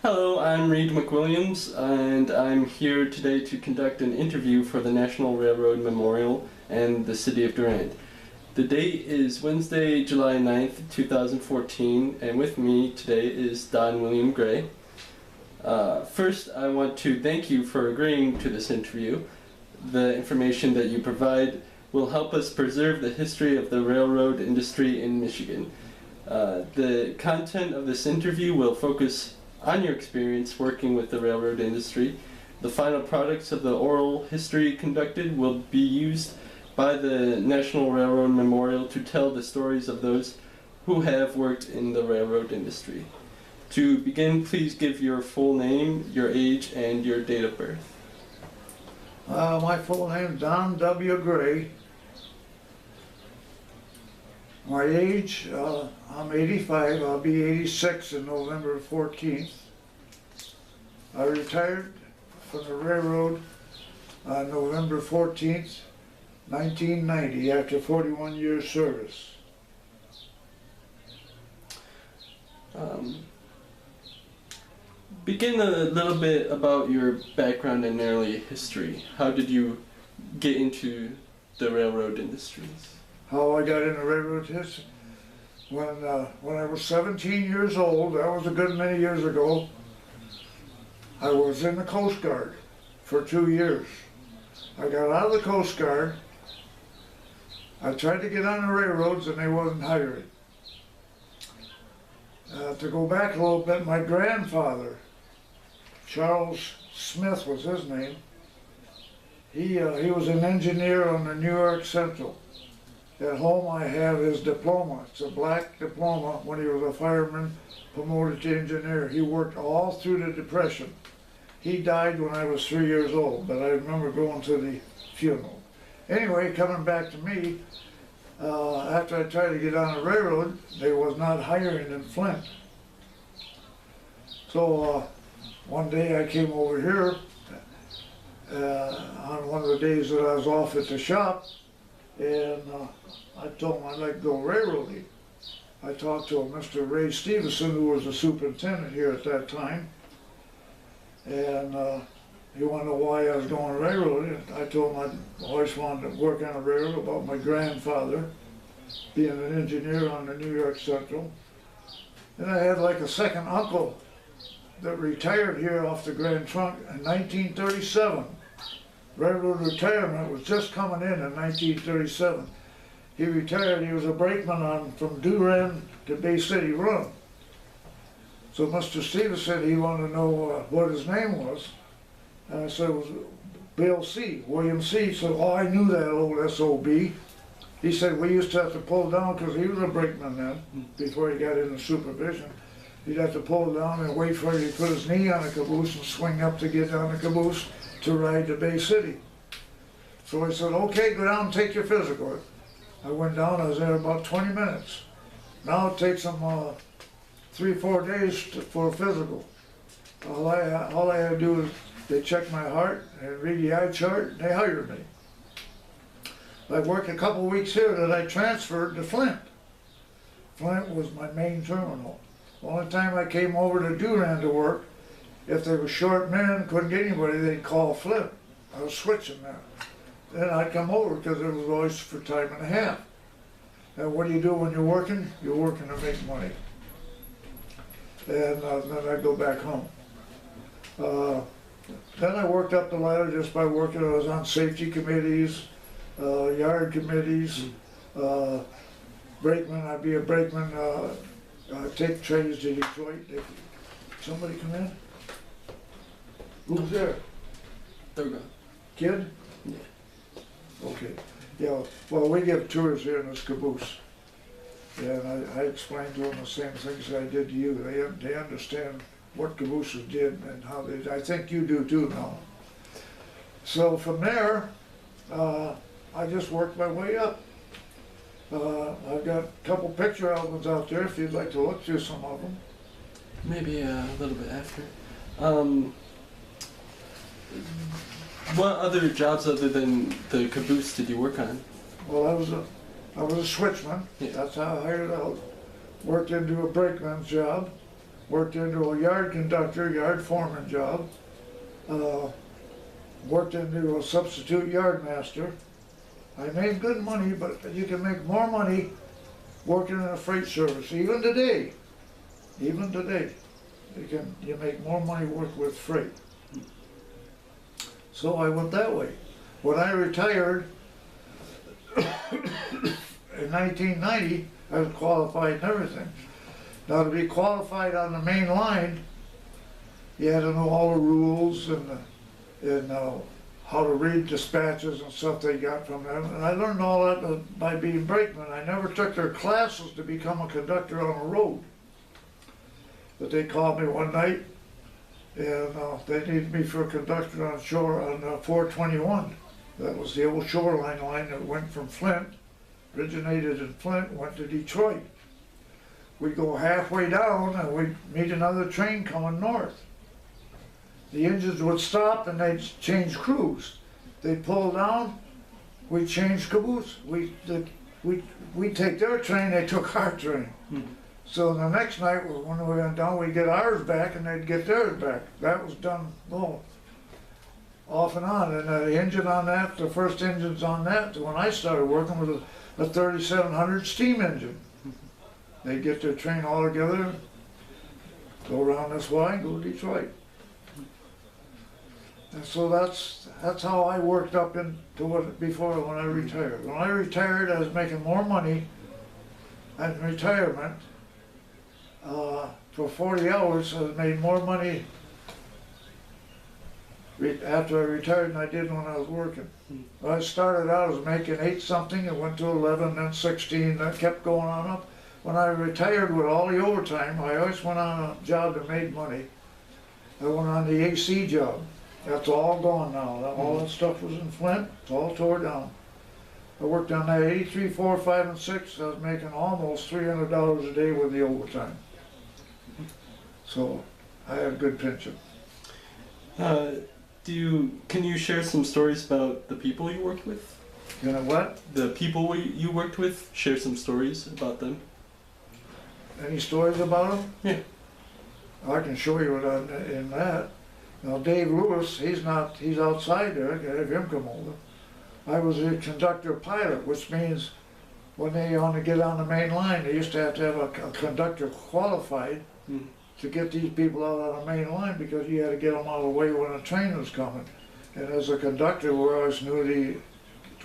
Hello, I'm Reed McWilliams, and I'm here today to conduct an interview for the National Railroad Memorial and the City of Durand. The date is Wednesday, July 9th, 2014, and with me today is Don William Gray. First, I want to thank you for agreeing to this interview. The information that you provide will help us preserve the history of the railroad industry in Michigan. The content of this interview will focus on your experience working with the railroad industry. The final products of the oral history conducted will be used by the National Railroad Memorial to tell the stories of those who have worked in the railroad industry. To begin, please give your full name, your age, and your date of birth. My full name is Don W. Gray. My age, I'm 85, I'll be 86 on November 14th. I retired from the railroad on November 14th, 1990, after 41 years service. Begin a little bit about your background and early history. How did you get into the railroad industries? How I got into railroad history? When I was 17 years old, that was a good many years ago, I was in the Coast Guard for 2 years. I got out of the Coast Guard. I tried to get on the railroads and they wasn't hiring. To go back a little bit, my grandfather, Charles Smith was his name, he was an engineer on the New York Central. At home I have his diploma. It's a black diploma. When he was a fireman, promoted to engineer. He worked all through the Depression. He died when I was 3 years old, but I remember going to the funeral. Anyway, coming back to me, after I tried to get on the railroad, they was not hiring in Flint. So one day I came over here on one of the days that I was off at the shop, and I told him I'd like to go railroading. I talked to Mr. Ray Stevenson, who was the superintendent here at that time, and he wanted to know why I was going railroading. I told him I always wanted to work on a railroad, about my grandfather being an engineer on the New York Central. And I had like a second uncle that retired here off the Grand Trunk in 1937. Railroad retirement was just coming in 1937. He retired, he was a brakeman from Durand to Bay City Run. So Mr. Stevens said he wanted to know what his name was. And I said it was Bill C., William C. He said, oh, I knew that old SOB. He said we used to have to pull down, because he was a brakeman then, before he got into supervision. He'd have to pull down and wait for him to put his knee on the caboose and swing up to get on the caboose to ride to Bay City. So I said, okay, go down and take your physical. I went down, I was there about 20 minutes. Now it takes them 3-4 days for a physical. All I had to do is they check my heart and read the eye chart, and they hired me. I worked a couple weeks here, that I transferred to Flint. Flint was my main terminal. The only time I came over to Durand to work, if they were short men, couldn't get anybody, they'd call Flint. I was switching there. Then I'd come over, because it was always for time and a half. And what do you do when you're working? You're working to make money. And then I'd go back home. Then I worked up the ladder just by working. I was on safety committees, yard committees, brakeman. I'd be a brakeman, take trains to Detroit. Somebody come in? Who's there? They're gone. Kid? Yeah. Okay. Yeah, well, we give tours here in this caboose. And I explained to them the same things I did to you. They understand what cabooses did and how they, I think you do too now. So from there, I just worked my way up. I've got a couple picture albums out there if you'd like to look through some of them. Maybe a little bit after. What other jobs other than the caboose did you work on? Well, I was a switchman. Yeah. That's how I hired out. Worked into a brakeman's job. worked into a yard conductor, yard foreman job, worked into a substitute yard master. I made good money, but you can make more money working in a freight service, even today. Even today, you make more money working with freight. So I went that way. When I retired in 1990, I was qualified and everything. Now to be qualified on the main line, you had to know all the rules and how to read dispatches and stuff they got from them. And I learned all that by being brakeman. I never took their classes to become a conductor on the road. But they called me one night and they needed me for a conductor on shore on 421. That was the old shoreline line that went from Flint, originated in Flint, went to Detroit. We'd go halfway down and we'd meet another train coming north. The engines would stop and they'd change crews. They'd pull down, we'd change caboose. We'd take their train, they took our train. Mm-hmm. So the next night when we went down, we'd get ours back and they'd get theirs back. That was done, off and on. And the engine on that, the first engines on that, when I started working, was a 3700 steam engine. They'd get their train all together, go around this way, and go to Detroit. And so that's how I worked up into it before when I retired. When I retired, I was making more money in retirement. For 40 hours, I made more money after I retired than I did when I was working. When I started out, I was making 8 something, it went to 11, then 16, that kept going on up. When I retired with all the overtime, I always went on a job that made money. I went on the AC job. That's all gone now. All that stuff was in Flint, it's all tore down. I worked on that 83, 4, 5, and 6. I was making almost $300 a day with the overtime. So I had a good pension. Can you share some stories about the people you worked with? You know what? The people you worked with, share some stories about them. Any stories about them? Yeah. I can show you in that. Now Dave Lewis, he's outside there, I can have him come over. I was a conductor pilot, which means when they want to get on the main line, they used to have a conductor qualified to get these people out on the main line because you had to get them out of the way when a train was coming. And as a conductor, we always knew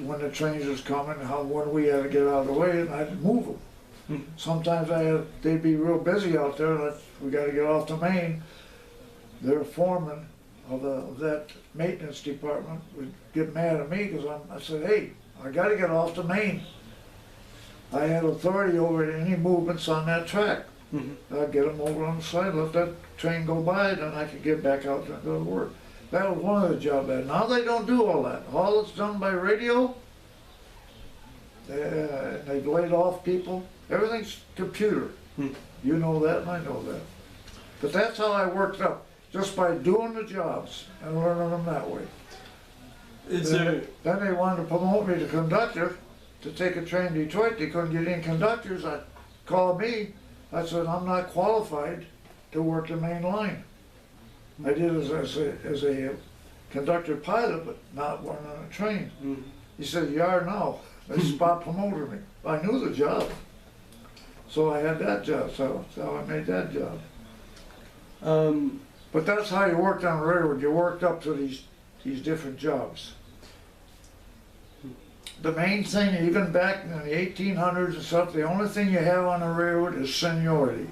when the trains was coming, when we had to get out of the way, and I'd move them. Sometimes they'd be real busy out there, and we got to get off the main. Their foreman of that maintenance department would get mad at me because I said, hey, I got to get off the main. I had authority over any movements on that track. I'd get them over on the side, let that train go by, then I could get back out and go to work. That was one of the jobs I had. Now they don't do all that. All it's done by radio. They've laid off people. Everything's computer. You know that and I know that. But that's how I worked up, just by doing the jobs and learning them that way. Then they wanted to promote me to conductor, to take a train to Detroit. They couldn't get any conductors. They called me. I said, I'm not qualified to work the main line. I did as a conductor pilot, but not running a train. He said, you are now. They spot promoted me. I knew the job. So I had that job, so I made that job. But that's how you worked on the railroad. You worked up to these different jobs. The main thing, even back in the 1800s and stuff, the only thing you have on the railroad is seniority.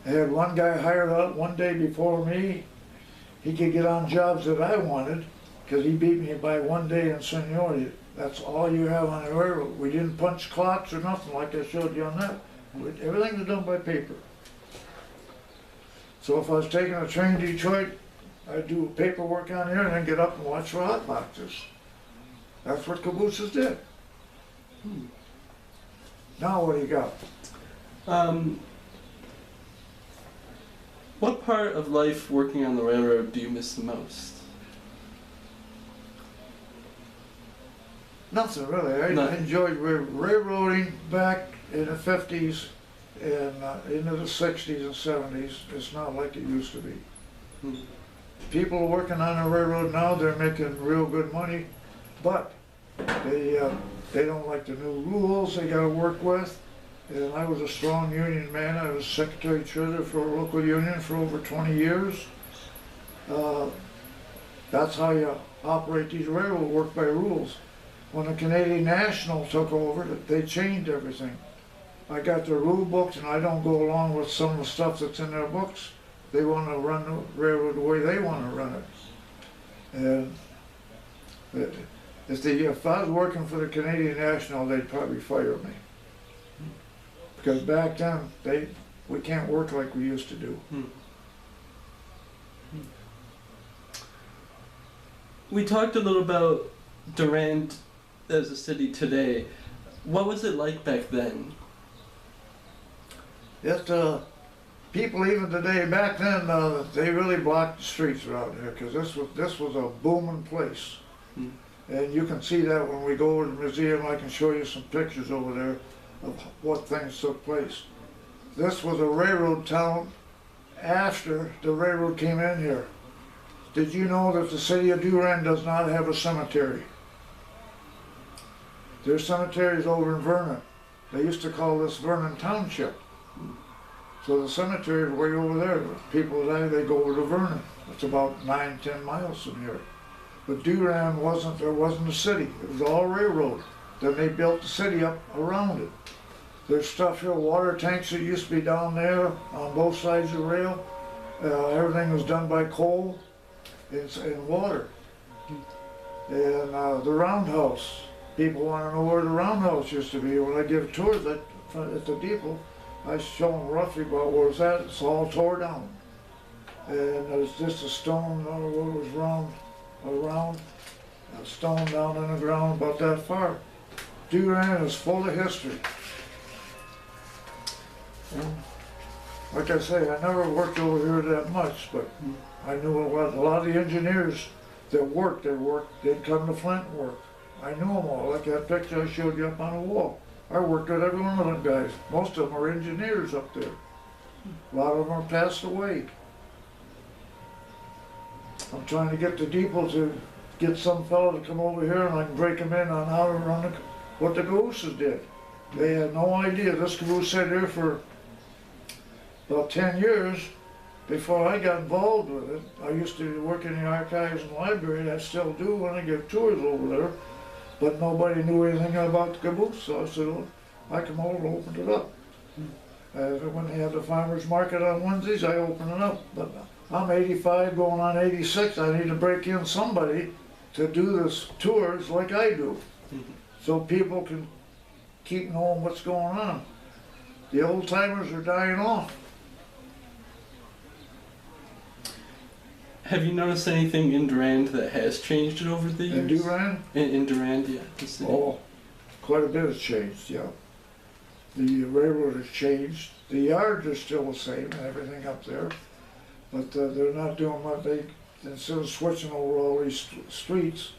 I had one guy hired out one day before me. He could get on jobs that I wanted because he beat me by 1 day in seniority. That's all you have on the railroad. We didn't punch clocks or nothing like I showed you on that. Everything was done by paper. So if I was taking a train to Detroit, I'd do paperwork on here and then get up and watch for hot boxes. That's what cabooses did. Now what do you got? What part of life working on the railroad do you miss the most? Nothing really. I enjoyed railroading back in the 50s into the 60s and 70s, it's not like it used to be. Hmm. People working on the railroad now, they're making real good money, but they don't like the new rules they gotta work with. And I was a strong union man. I was secretary treasurer for a local union for over 20 years. That's how you operate these railroads, work by rules. When the Canadian National took over, they changed everything. I got their rule books and I don't go along with some of the stuff that's in their books. They want to run the railroad the way they want to run it. And if I was working for the Canadian National, they'd probably fire me. Because back then, we can't work like we used to do. We talked a little about Durand as a city today. What was it like back then? People even today, back then, they really blocked the streets around here because this was a booming place. Hmm. And you can see that when we go over to the museum. I can show you some pictures over there of what things took place. This was a railroad town after the railroad came in here. Did you know that the city of Durand does not have a cemetery? Their cemetery is over in Vernon. They used to call this Vernon Township. So the cemetery is way over there. People die, they go over to Vernon. It's about 9-10 miles from here. But Durand there wasn't a city. It was all railroad. Then they built the city up around it. There's stuff here, water tanks that used to be down there on both sides of the rail. Everything was done by coal and water. And the roundhouse. People want to know where the roundhouse used to be. When I give tours at the depot, I show them roughly about where it's at. It's all tore down. And there's just a stone, what was around, a stone down in the ground about that far. Durand is full of history. Like I say, I never worked over here that much, but I knew a lot of the engineers that worked, they'd come to Flint and work. I knew them all, like that picture I showed you up on the wall. I worked with every one of them guys. Most of them are engineers up there. A lot of them are passed away. I'm trying to get the depot to get some fellow to come over here and I can break him in on how to run what the cabooses did. They had no idea. This caboose sat here for about 10 years before I got involved with it. I used to work in the archives and library, I still do when I give tours over there, but nobody knew anything about the caboose, so I said, well, I come over and opened it up. When they had the farmers market on Wednesdays, I opened it up. But I'm 85, going on 86, I need to break in somebody to do this tours like I do, so people can keep knowing what's going on. The old timers are dying off. Have you noticed anything in Durand that has changed over the years? In Durand? In Durand, yeah. The city. Oh, quite a bit has changed, yeah. The railroad has changed. The yards are still the same and everything up there, but they're not doing what instead of switching over all these streets,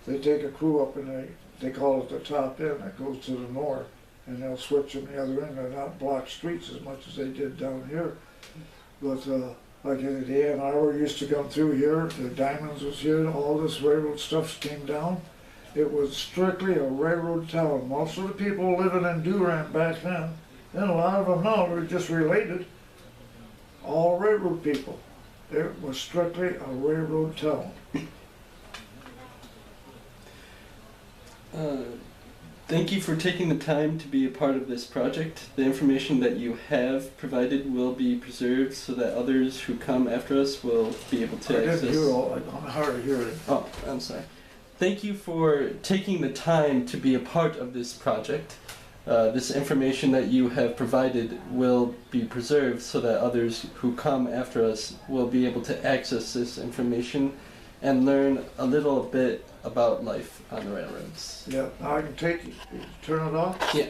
they take a crew up and they call it the top end that goes to the north, and they'll switch them the other end and not block streets as much as they did down here. But like the Ann Arbor used to come through here, the Diamonds was here, all this railroad stuff came down. It was strictly a railroad town. Most of the people living in Durand back then, and a lot of them now are just related, all railroad people. It was strictly a railroad town. Thank you for taking the time to be a part of this project. The information that you have provided will be preserved so that others who come after us will be able to access. I didn't hear all, I'm hard to hear it. Oh, I'm sorry. Thank you for taking the time to be a part of this project. This information that you have provided will be preserved so that others who come after us will be able to access this information and learn a little bit about life on the railroads. Yeah, now I can take it, turn it off? Yeah.